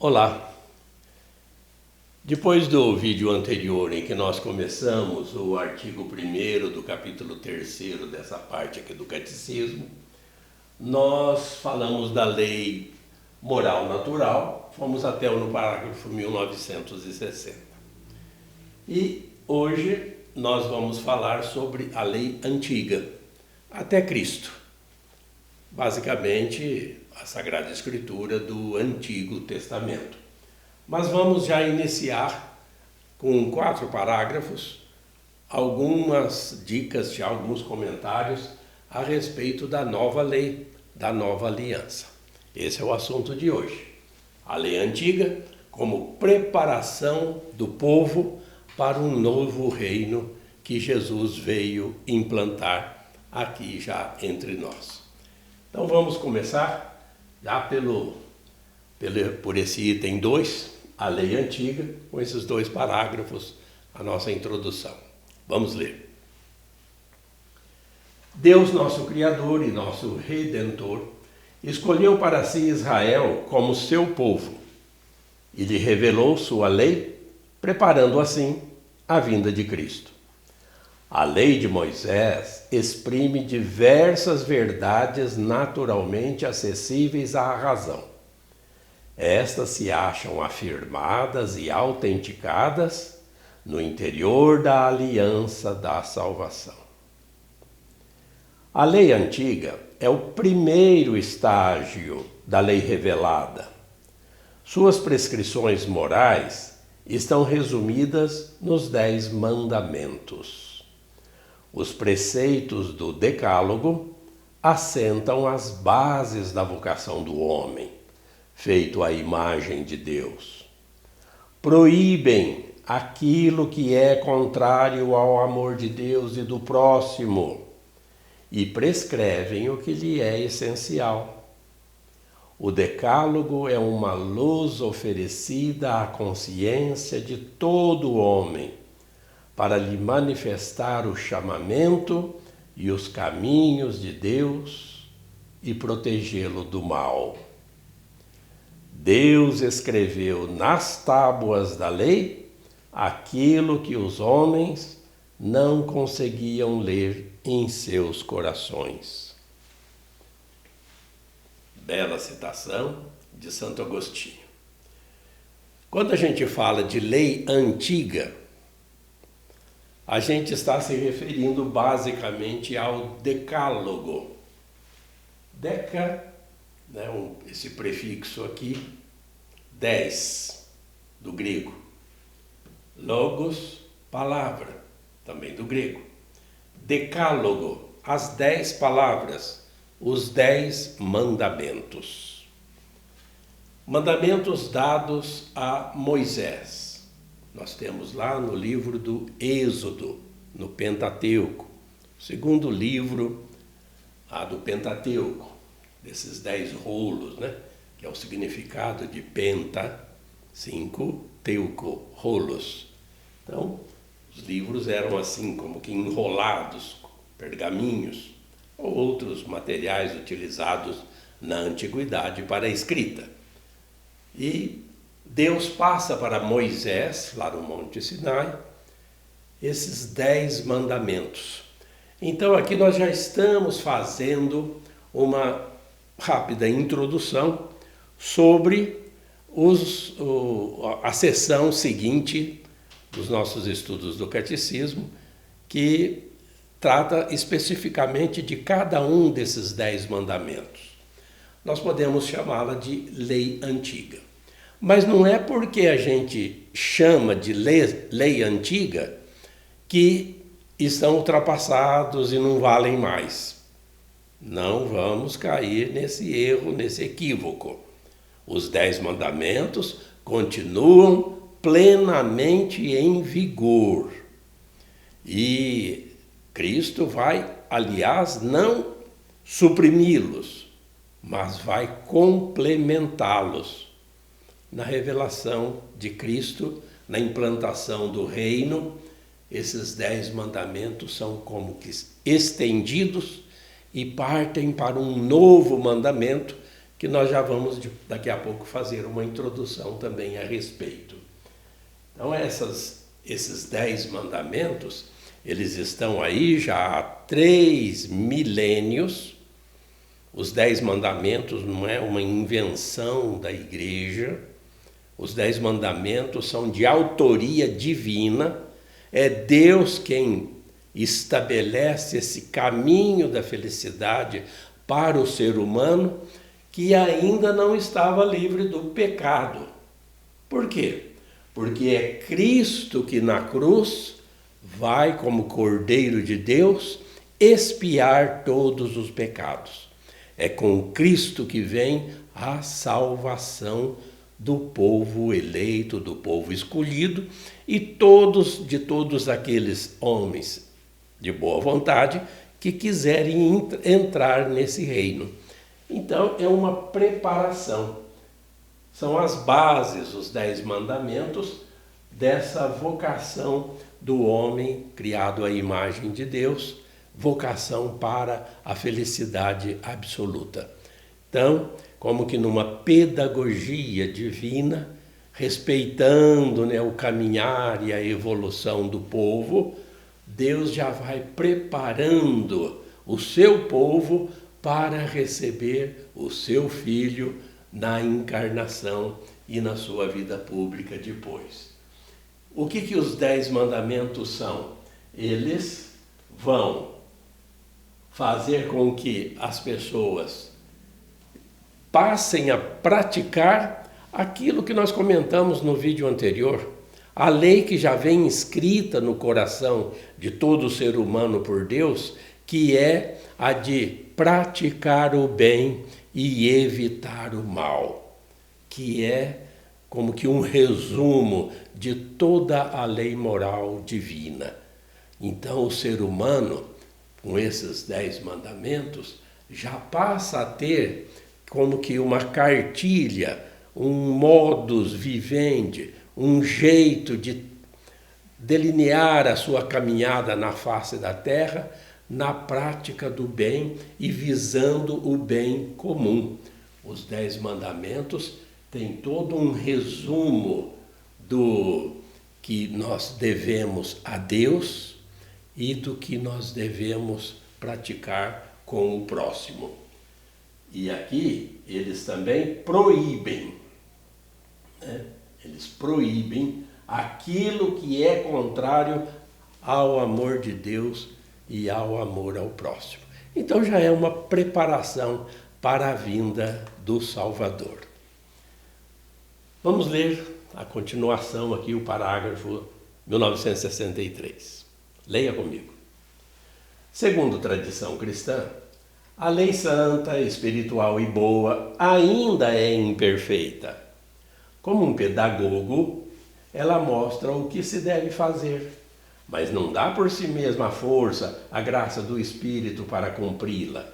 Olá! Depois do vídeo anterior em que nós começamos o artigo 1º do capítulo 3º dessa parte aqui do Catecismo, nós falamos da lei moral natural, fomos até no parágrafo 1960. E hoje nós vamos falar sobre a lei antiga, até Cristo. Basicamente, a Sagrada Escritura do Antigo Testamento. Mas vamos já iniciar com 4 parágrafos, algumas dicas de alguns comentários a respeito da nova lei, da nova aliança. Esse é o assunto de hoje. A lei antiga como preparação do povo para um novo reino que Jesus veio implantar aqui já entre nós. Então vamos começar já por esse item 2, a lei antiga, com esses 2 parágrafos, a nossa introdução. Vamos ler. Deus, nosso Criador e nosso Redentor, escolheu para si Israel como seu povo e lhe revelou sua lei, preparando assim a vinda de Cristo. A lei de Moisés exprime diversas verdades naturalmente acessíveis à razão. Estas se acham afirmadas e autenticadas no interior da aliança da salvação. A lei antiga é o primeiro estágio da lei revelada. Suas prescrições morais estão resumidas nos 10 mandamentos. Os preceitos do Decálogo assentam as bases da vocação do homem, feito à imagem de Deus. Proíbem aquilo que é contrário ao amor de Deus e do próximo e prescrevem o que lhe é essencial. O Decálogo é uma luz oferecida à consciência de todo homem, para lhe manifestar o chamamento e os caminhos de Deus e protegê-lo do mal. Deus escreveu nas tábuas da lei aquilo que os homens não conseguiam ler em seus corações. Bela citação de Santo Agostinho. Quando a gente fala de lei antiga, a gente está se referindo basicamente ao Decálogo. Deca, esse prefixo aqui, 10, do grego. Logos, palavra, também do grego. Decálogo, as 10 palavras, os 10 mandamentos. Mandamentos dados a Moisés. Nós temos lá no livro do Êxodo, no Pentateuco, o segundo livro do Pentateuco, desses 10 rolos, que é o significado de penta, 5, teuco, rolos. Então, os livros eram assim, como que enrolados, pergaminhos, ou outros materiais utilizados na antiguidade para a escrita. E Deus passa para Moisés, lá no Monte Sinai, esses 10 mandamentos. Então aqui nós já estamos fazendo uma rápida introdução sobre a seção seguinte dos nossos estudos do Catecismo, que trata especificamente de cada um desses 10 mandamentos. Nós podemos chamá-la de lei antiga. Mas não é porque a gente chama de lei antiga que estão ultrapassados e não valem mais. Não vamos cair nesse erro, nesse equívoco. Os 10 mandamentos continuam plenamente em vigor. E Cristo vai, aliás, não suprimi-los, mas vai complementá-los. Na revelação de Cristo, na implantação do reino, esses 10 mandamentos são como que estendidos e partem para um novo mandamento que nós já vamos daqui a pouco fazer uma introdução também a respeito. Então esses 10 mandamentos, eles estão aí já há 3 milênios. Os 10 mandamentos não é uma invenção da igreja. Os 10 mandamentos são de autoria divina. É Deus quem estabelece esse caminho da felicidade para o ser humano que ainda não estava livre do pecado. Por quê? Porque é Cristo que na cruz vai, como Cordeiro de Deus, expiar todos os pecados. É com Cristo que vem a salvação do povo eleito, do povo escolhido e de todos aqueles homens de boa vontade que quiserem entrar nesse reino. Então é uma preparação. São as bases, os 10 mandamentos dessa vocação do homem criado à imagem de Deus, vocação para a felicidade absoluta. Então, como que numa pedagogia divina, respeitando, o caminhar e a evolução do povo, Deus já vai preparando o seu povo para receber o seu filho na encarnação e na sua vida pública depois. O que os 10 mandamentos são? Eles vão fazer com que as pessoas passem a praticar aquilo que nós comentamos no vídeo anterior. A lei que já vem escrita no coração de todo ser humano por Deus, que é a de praticar o bem e evitar o mal, que é como que um resumo de toda a lei moral divina. Então o ser humano, com esses 10 mandamentos, já passa a ter como que uma cartilha, um modus vivendi, um jeito de delinear a sua caminhada na face da terra, na prática do bem e visando o bem comum. Os 10 mandamentos têm todo um resumo do que nós devemos a Deus e do que nós devemos praticar com o próximo. E aqui eles também proíbem, Eles proíbem aquilo que é contrário ao amor de Deus e ao amor ao próximo. Então já é uma preparação para a vinda do Salvador. Vamos ler a continuação aqui, o parágrafo 1963. Leia comigo. Segundo tradição cristã, a lei santa, espiritual e boa ainda é imperfeita. Como um pedagogo, ela mostra o que se deve fazer, mas não dá por si mesma a força, a graça do Espírito para cumpri-la.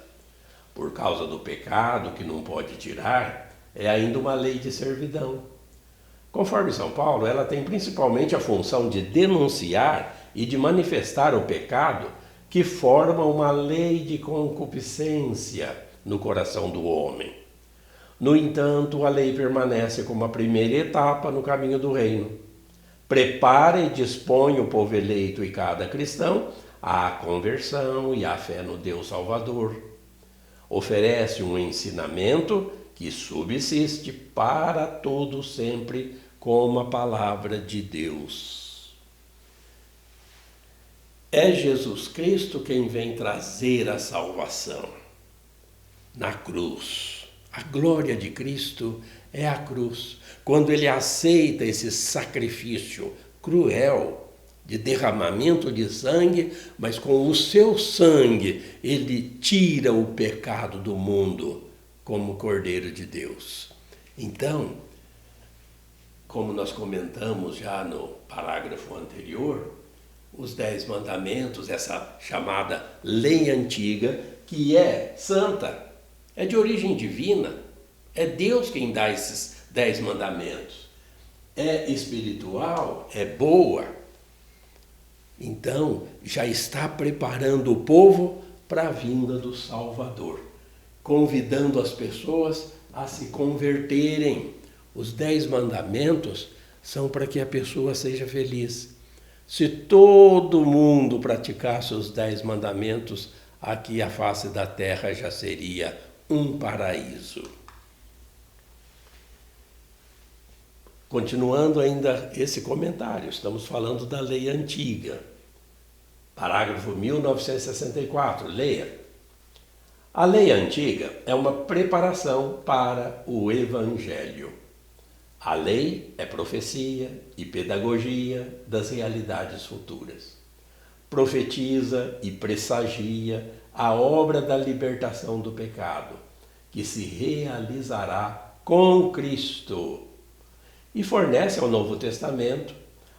Por causa do pecado que não pode tirar, é ainda uma lei de servidão. Conforme São Paulo, ela tem principalmente a função de denunciar e de manifestar o pecado que forma uma lei de concupiscência no coração do homem. No entanto, a lei permanece como a primeira etapa no caminho do reino. Prepara e dispõe o povo eleito e cada cristão à conversão e à fé no Deus Salvador. Oferece um ensinamento que subsiste para todo sempre como a palavra de Deus. É Jesus Cristo quem vem trazer a salvação na cruz. A glória de Cristo é a cruz. Quando ele aceita esse sacrifício cruel de derramamento de sangue, mas com o seu sangue ele tira o pecado do mundo como Cordeiro de Deus. Então, como nós comentamos já no parágrafo anterior, os 10 mandamentos, essa chamada lei antiga, que é santa, é de origem divina, é Deus quem dá esses 10 mandamentos. É espiritual, é boa. Então, já está preparando o povo para a vinda do Salvador, convidando as pessoas a se converterem. Os 10 mandamentos são para que a pessoa seja feliz. Se todo mundo praticasse os 10 mandamentos, aqui a face da terra já seria um paraíso. Continuando ainda esse comentário, estamos falando da lei antiga. Parágrafo 1964, leia. A lei antiga é uma preparação para o Evangelho. A lei é profecia e pedagogia das realidades futuras. Profetiza e pressagia a obra da libertação do pecado, que se realizará com Cristo. E fornece ao Novo Testamento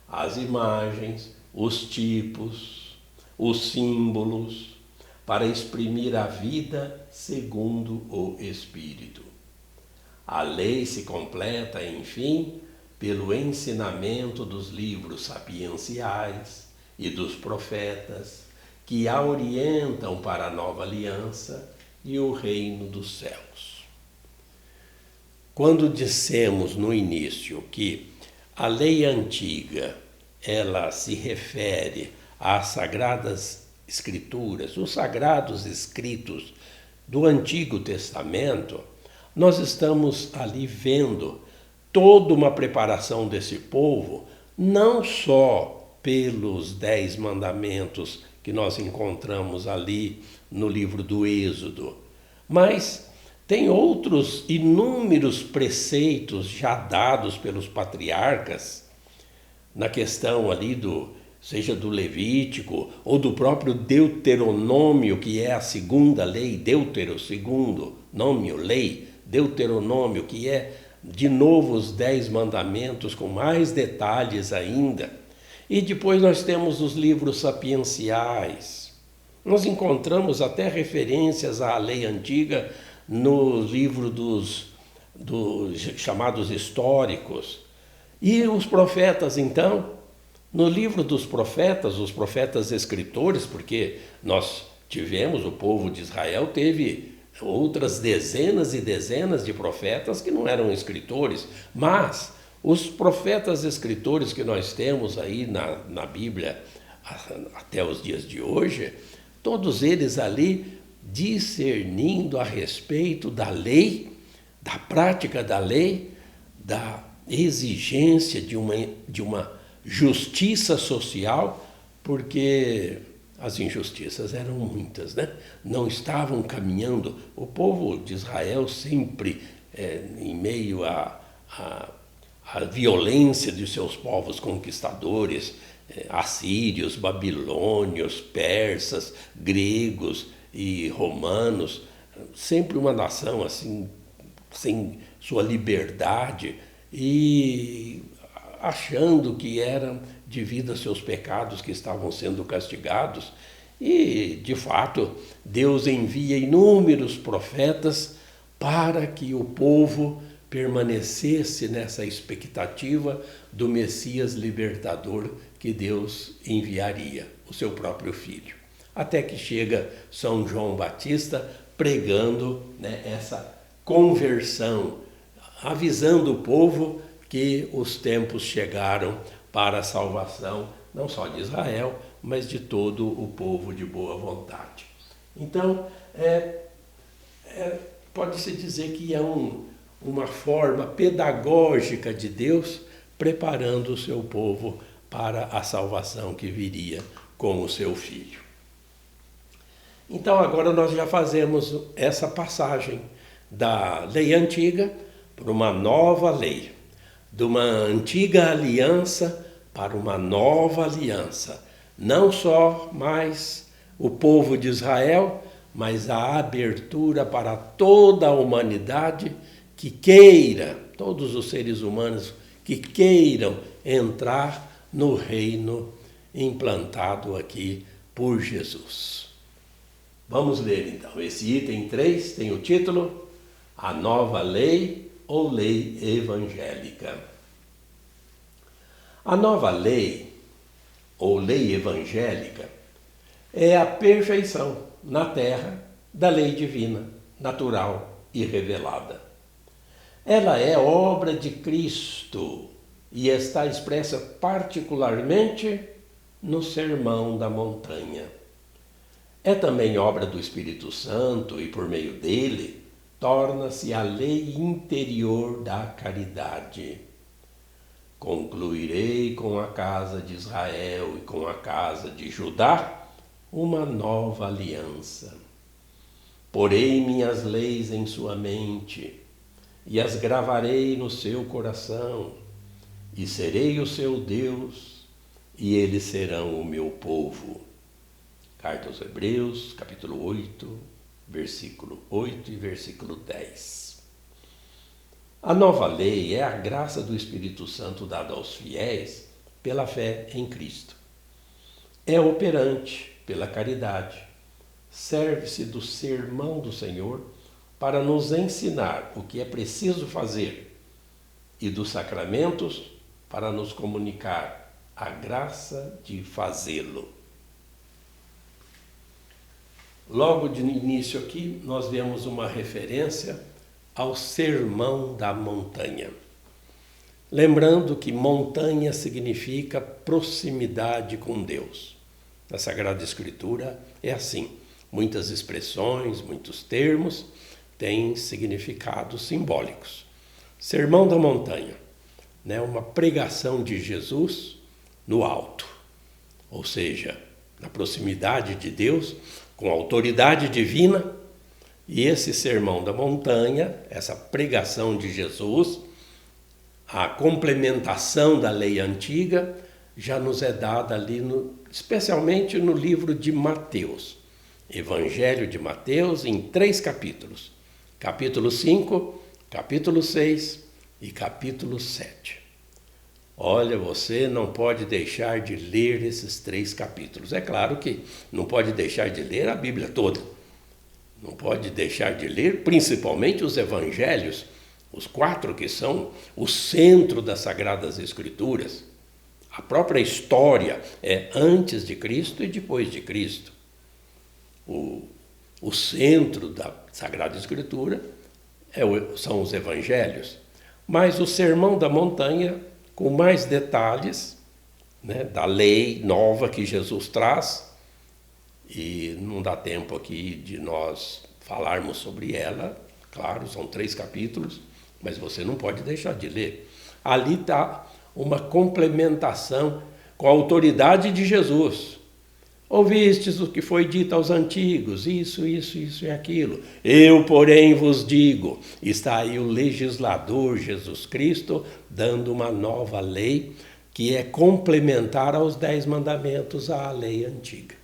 as imagens, os tipos, os símbolos, para exprimir a vida segundo o Espírito. A lei se completa, enfim, pelo ensinamento dos livros sapienciais e dos profetas, que a orientam para a nova aliança e o reino dos céus. Quando dissemos no início que a lei antiga, ela se refere às sagradas escrituras, os sagrados escritos do Antigo Testamento, nós estamos ali vendo toda uma preparação desse povo, não só pelos 10 mandamentos que nós encontramos ali no livro do Êxodo, mas tem outros inúmeros preceitos já dados pelos patriarcas, na questão ali seja do Levítico ou do próprio Deuteronômio, que é a segunda lei, Deuteronômio, que é de novo os 10 mandamentos com mais detalhes ainda. E depois nós temos os livros sapienciais. Nós encontramos até referências à lei antiga no livro dos chamados históricos. E os profetas, então, no livro dos profetas, os profetas escritores, porque nós tivemos, o povo de Israel teve outras dezenas e dezenas de profetas que não eram escritores, mas os profetas escritores que nós temos aí na Bíblia até os dias de hoje, todos eles ali discernindo a respeito da lei, da prática da lei, da exigência de uma justiça social, porque as injustiças eram muitas, né? Não estavam caminhando. O povo de Israel sempre, em meio à violência de seus povos conquistadores, assírios, babilônios, persas, gregos e romanos, sempre uma nação assim, sem sua liberdade e achando que era devido a seus pecados que estavam sendo castigados. E, de fato, Deus envia inúmeros profetas para que o povo permanecesse nessa expectativa do Messias libertador que Deus enviaria, o seu próprio Filho. Até que chega São João Batista pregando, né, essa conversão, avisando o povo que os tempos chegaram para a salvação, não só de Israel, mas de todo o povo de boa vontade. Então, pode-se dizer que é uma forma pedagógica de Deus preparando o seu povo para a salvação que viria com o seu Filho. Então, agora nós já fazemos essa passagem da lei antiga para uma nova lei, de uma antiga aliança para uma nova aliança. Não só mais o povo de Israel, mas a abertura para toda a humanidade que queira, todos os seres humanos que queiram entrar no reino implantado aqui por Jesus. Vamos ler então. Esse item 3 tem o título A Nova Lei ou Lei Evangélica. A nova lei, ou lei evangélica, é a perfeição na terra da lei divina, natural e revelada. Ela é obra de Cristo e está expressa particularmente no Sermão da Montanha. É também obra do Espírito Santo e, por meio dele, torna-se a lei interior da caridade. Concluirei com a casa de Israel e com a casa de Judá uma nova aliança. Porei minhas leis em sua mente e as gravarei no seu coração, e serei o seu Deus, e eles serão o meu povo. Carta aos Hebreus, capítulo 8, versículo 8 e versículo 10. A nova lei é a graça do Espírito Santo dada aos fiéis pela fé em Cristo. É operante pela caridade. Serve-se do sermão do Senhor para nos ensinar o que é preciso fazer e dos sacramentos para nos comunicar a graça de fazê-lo. Logo de início aqui, nós vemos uma referência ao Sermão da Montanha. Lembrando que montanha significa proximidade com Deus. Na Sagrada Escritura é assim. Muitas expressões, muitos termos têm significados simbólicos. Sermão da Montanha, né? Uma pregação de Jesus no alto, ou seja, na proximidade de Deus, com autoridade divina. E esse Sermão da Montanha, essa pregação de Jesus, a complementação da lei antiga, já nos é dada ali, especialmente no livro de Mateus. Evangelho de Mateus, em 3 capítulos. Capítulo 5, capítulo 6 e capítulo 7. Olha, você não pode deixar de ler esses 3 capítulos. É claro que não pode deixar de ler a Bíblia toda. Não pode deixar de ler principalmente os evangelhos, os 4 que são o centro das Sagradas Escrituras. A própria história é antes de Cristo e depois de Cristo. O centro da Sagrada Escritura são os evangelhos. Mas o Sermão da Montanha, com mais detalhes, né, da lei nova que Jesus traz, e não dá tempo aqui de nós falarmos sobre ela, claro, são 3 capítulos, mas você não pode deixar de ler. Ali está uma complementação com a autoridade de Jesus. Ouvistes o que foi dito aos antigos, isso e aquilo. Eu, porém, vos digo, está aí o legislador Jesus Cristo dando uma nova lei que é complementar aos 10 mandamentos à lei antiga.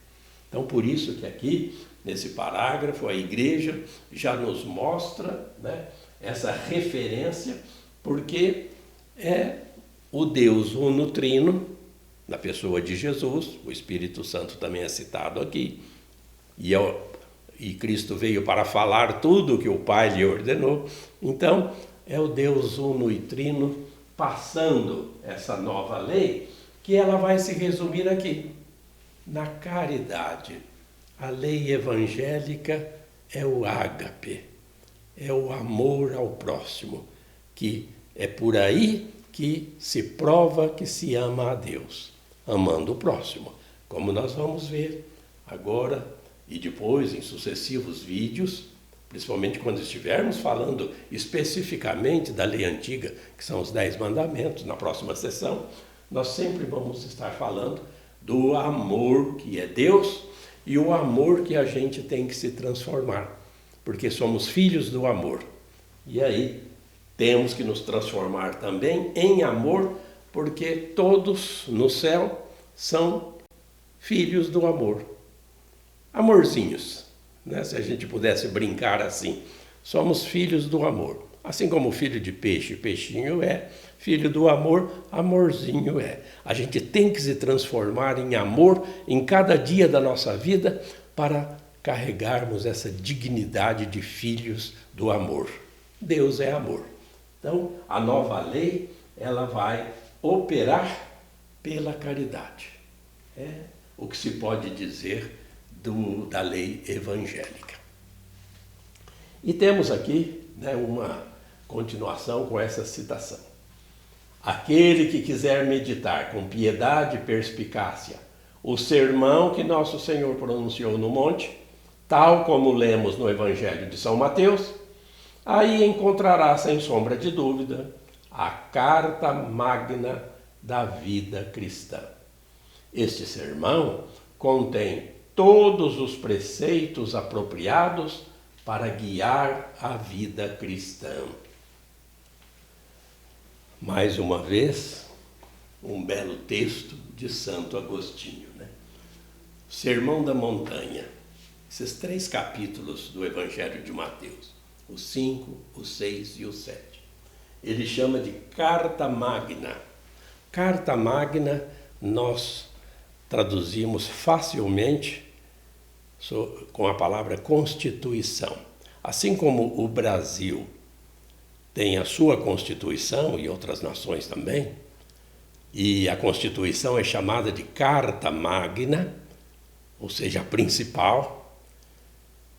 Então, por isso que aqui, nesse parágrafo, a igreja já nos mostra, né, essa referência, porque é o Deus uno trino, na pessoa de Jesus, o Espírito Santo também é citado aqui, e Cristo veio para falar tudo o que o Pai lhe ordenou. Então, é o Deus uno e trino passando essa nova lei, que ela vai se resumir aqui, na caridade. A lei evangélica é o ágape, é o amor ao próximo, que é por aí que se prova que se ama a Deus, amando o próximo, como nós vamos ver agora e depois em sucessivos vídeos, principalmente quando estivermos falando especificamente da lei antiga, que são os 10 mandamentos, na próxima sessão, nós sempre vamos estar falando do amor que é Deus e o amor que a gente tem que se transformar, porque somos filhos do amor. E aí temos que nos transformar também em amor, porque todos no céu são filhos do amor. Amorzinhos, né? Se a gente pudesse brincar assim, somos filhos do amor. Assim como filho de peixe, peixinho é, filho do amor, amorzinho é. A gente tem que se transformar em amor em cada dia da nossa vida para carregarmos essa dignidade de filhos do amor. Deus é amor. Então, a nova lei, ela vai operar pela caridade. É o que se pode dizer da lei evangélica. E temos aqui, né, Continuação com essa citação. Aquele que quiser meditar com piedade e perspicácia o sermão que nosso Senhor pronunciou no monte, tal como lemos no Evangelho de São Mateus, aí encontrará, sem sombra de dúvida, a carta magna da vida cristã. Este sermão contém todos os preceitos apropriados para guiar a vida cristã. Mais uma vez, um belo texto de Santo Agostinho, né? Sermão da Montanha. Esses 3 capítulos do Evangelho de Mateus, o 5, o 6 e o 7. Ele chama de Carta Magna. Carta Magna nós traduzimos facilmente com a palavra Constituição. Assim como o Brasil tem a sua Constituição e outras nações também, e a Constituição é chamada de Carta Magna, ou seja, a principal.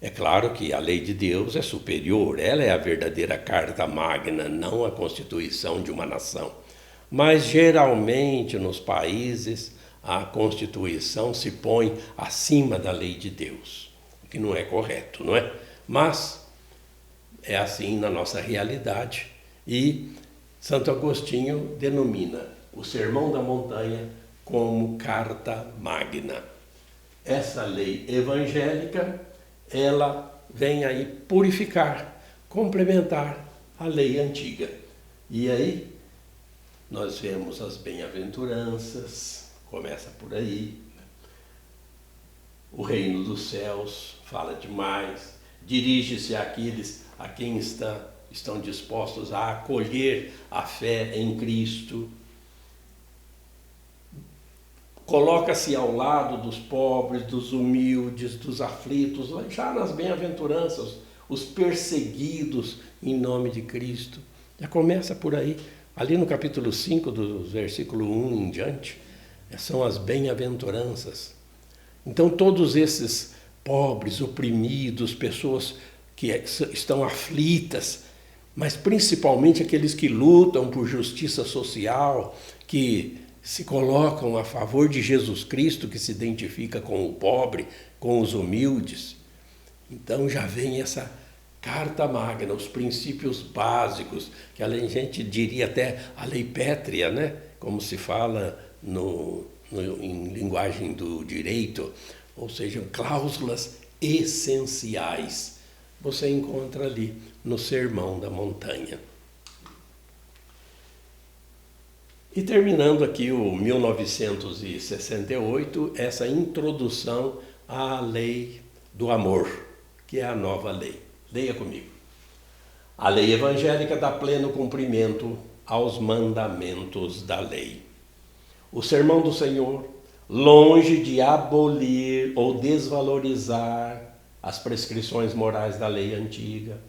É claro que a lei de Deus é superior, ela é a verdadeira Carta Magna, não a Constituição de uma nação. Mas geralmente nos países a Constituição se põe acima da lei de Deus, o que não é correto, não é? Mas é assim na nossa realidade e Santo Agostinho denomina o Sermão da Montanha como Carta Magna. Essa lei evangélica, ela vem aí purificar, complementar a lei antiga. E aí nós vemos as bem-aventuranças, começa por aí. O reino dos céus fala demais, dirige-se àqueles a quem estão dispostos a acolher a fé em Cristo. Coloca-se ao lado dos pobres, dos humildes, dos aflitos, já nas bem-aventuranças, os perseguidos em nome de Cristo. Já começa por aí, ali no capítulo 5, do versículo 1 em diante, são as bem-aventuranças. Então todos esses pobres, oprimidos, pessoas que estão aflitas, mas principalmente aqueles que lutam por justiça social, que se colocam a favor de Jesus Cristo, que se identifica com o pobre, com os humildes. Então já vem essa Carta Magna, os princípios básicos, que a gente diria até a lei pétrea, né? Como se fala em linguagem do direito, ou seja, cláusulas essenciais. Você encontra ali no Sermão da Montanha. E terminando aqui o 1968, essa introdução à lei do amor, que é a nova lei. Leia comigo. A lei evangélica dá pleno cumprimento aos mandamentos da lei. O sermão do Senhor, longe de abolir ou desvalorizar as prescrições morais da lei antiga,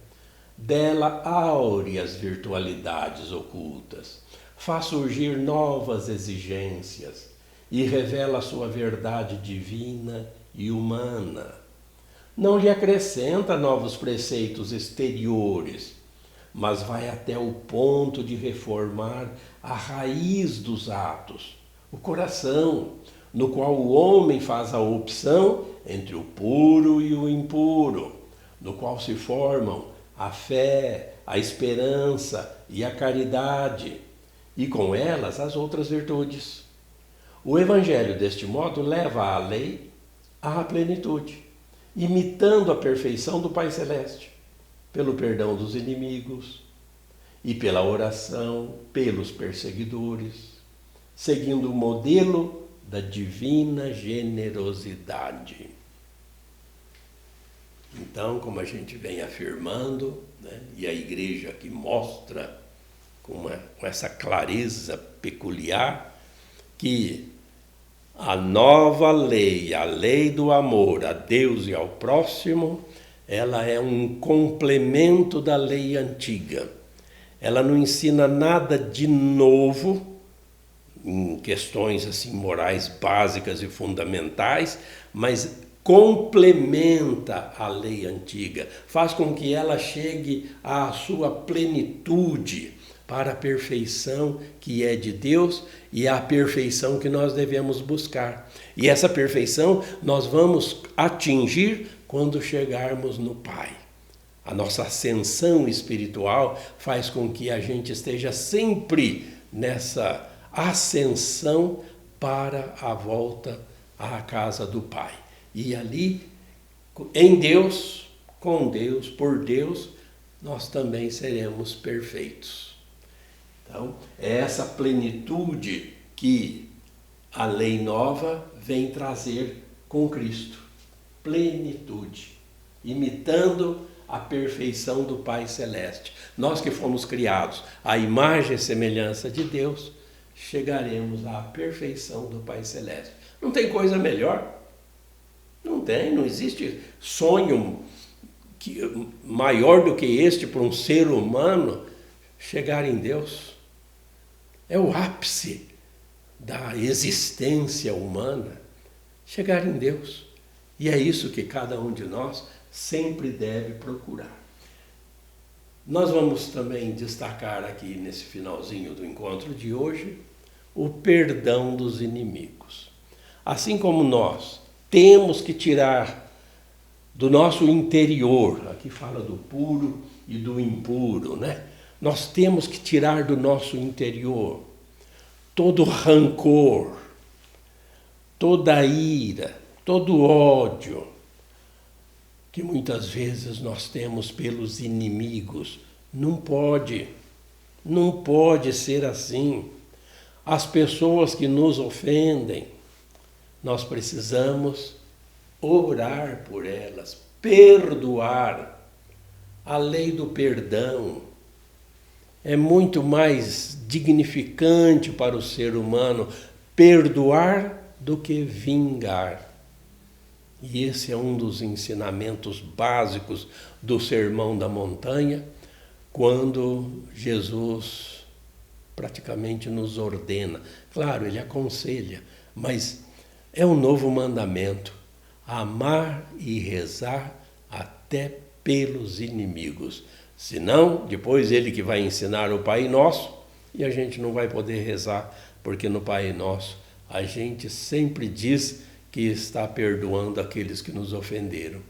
dela áureas virtualidades ocultas, faz surgir novas exigências e revela a sua verdade divina e humana. Não lhe acrescenta novos preceitos exteriores, mas vai até o ponto de reformar a raiz dos atos, o coração, no qual o homem faz a opção entre o puro e o impuro, no qual se formam a fé, a esperança e a caridade, e com elas as outras virtudes. O Evangelho, deste modo, leva a lei à plenitude, imitando a perfeição do Pai Celeste, pelo perdão dos inimigos e pela oração pelos perseguidores, seguindo o modelo da divina generosidade. Então, como a gente vem afirmando, né, e a Igreja aqui mostra com essa clareza peculiar, que a nova lei, a lei do amor a Deus e ao próximo, ela é um complemento da lei antiga. Ela não ensina nada de novo em questões assim morais básicas e fundamentais, mas complementa a lei antiga, faz com que ela chegue à sua plenitude para a perfeição que é de Deus e a perfeição que nós devemos buscar. E essa perfeição nós vamos atingir quando chegarmos no Pai. A nossa ascensão espiritual faz com que a gente esteja sempre nessa ascensão para a volta à casa do Pai. E ali, em Deus, com Deus, por Deus, nós também seremos perfeitos. Então, é essa plenitude que a lei nova vem trazer com Cristo. Plenitude, imitando a perfeição do Pai Celeste. Nós que fomos criados à imagem e semelhança de Deus, chegaremos à perfeição do Pai Celeste. Não tem coisa melhor. Não existe sonho maior do que este para um ser humano chegar em Deus. É o ápice da existência humana, chegar em Deus. E é isso que cada um de nós sempre deve procurar. Nós vamos também destacar aqui nesse finalzinho do encontro de hoje o perdão dos inimigos. Assim como nós temos que tirar do nosso interior, aqui fala do puro e do impuro, né? Nós temos que tirar do nosso interior todo rancor, toda ira, todo ódio que muitas vezes nós temos pelos inimigos. Não pode ser assim. As pessoas que nos ofendem, nós precisamos orar por elas, perdoar. A lei do perdão é muito mais dignificante para o ser humano perdoar do que vingar. E esse é um dos ensinamentos básicos do Sermão da Montanha, quando Jesus praticamente nos ordena. Claro, ele aconselha, mas é um novo mandamento: amar e rezar até pelos inimigos. Senão, depois ele que vai ensinar o Pai Nosso, e a gente não vai poder rezar, porque no Pai Nosso a gente sempre diz que está perdoando aqueles que nos ofenderam.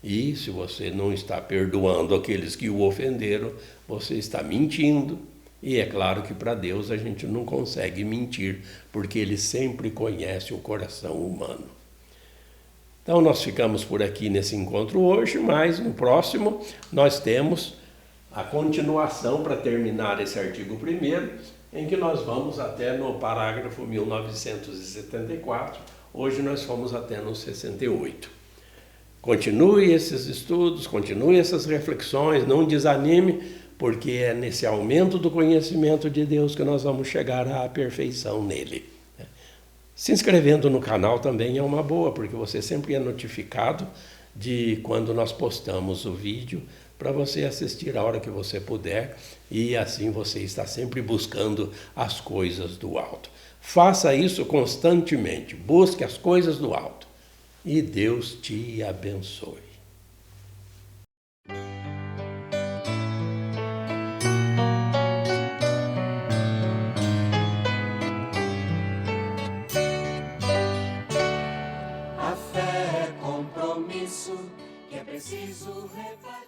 E se você não está perdoando aqueles que o ofenderam, você está mentindo. E é claro que para Deus a gente não consegue mentir, porque Ele sempre conhece o coração humano. Então nós ficamos por aqui nesse encontro hoje, mas no próximo nós temos a continuação para terminar esse artigo 1º, em que nós vamos até no parágrafo 1974, hoje nós fomos até no 68. Continue esses estudos, continue essas reflexões, não desanime, porque é nesse aumento do conhecimento de Deus que nós vamos chegar à perfeição nele. Se inscrevendo no canal também é uma boa, porque você sempre é notificado de quando nós postamos o vídeo, para você assistir a hora que você puder, e assim você está sempre buscando as coisas do alto. Faça isso constantemente, busque as coisas do alto, e Deus te abençoe. A fé é compromisso que é preciso repartir.